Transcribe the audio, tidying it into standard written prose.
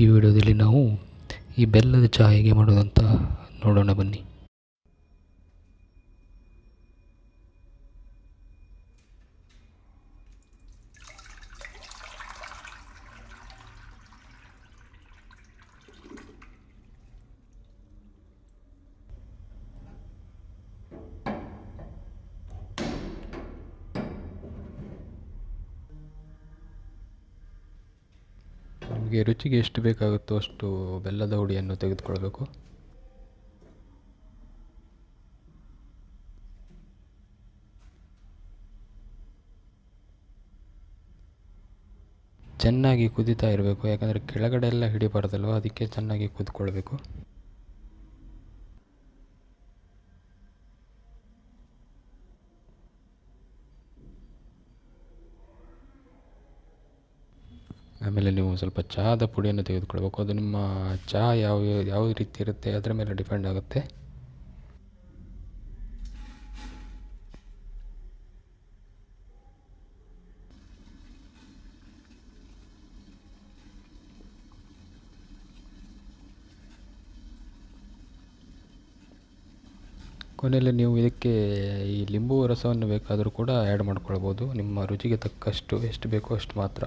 ಈ ವಿಡಿಯೋದಲ್ಲಿ ನಾವು ಈ ಬೆಲ್ಲದ ಚಹಾ ಹೇಗೆ ಮಾಡೋದಂತ ನೋಡೋಣ ಬನ್ನಿ. ನಿಮಗೆ ರುಚಿಗೆ ಎಷ್ಟು ಬೇಕಾಗುತ್ತೋ ಅಷ್ಟು ಬೆಲ್ಲದ ಹುಡಿಯನ್ನು ತೆಗೆದುಕೊಳ್ಬೇಕು. ಚೆನ್ನಾಗಿ ಕುದೀತಾ ಇರಬೇಕು, ಯಾಕಂದರೆ ಕೆಳಗಡೆ ಎಲ್ಲ ಹಿಡಿಬಾರ್ದಲ್ವ, ಅದಕ್ಕೆ ಚೆನ್ನಾಗಿ ಕುದ್ಕೊಳ್ಬೇಕು. ಆಮೇಲೆ ನೀವು ಸ್ವಲ್ಪ ಚಹಾದ ಪುಡಿಯನ್ನು ತೆಗೆದುಕೊಳ್ಬೇಕು. ಅದು ನಿಮ್ಮ ಚಹಾ ಯಾವ ರೀತಿ ಇರುತ್ತೆ ಅದರ ಮೇಲೆ ಡಿಪೆಂಡ್ ಆಗುತ್ತೆ. ಕೊನೆಯಲ್ಲಿ ನೀವು ಇದಕ್ಕೆ ಈ ಲಿಂಬು ರಸವನ್ನು ಬೇಕಾದರೂ ಕೂಡ ಆ್ಯಡ್ ಮಾಡ್ಕೊಳ್ಬೋದು, ನಿಮ್ಮ ರುಚಿಗೆ ತಕ್ಕಷ್ಟು ಎಷ್ಟು ಬೇಕೋ ಅಷ್ಟು ಮಾತ್ರ.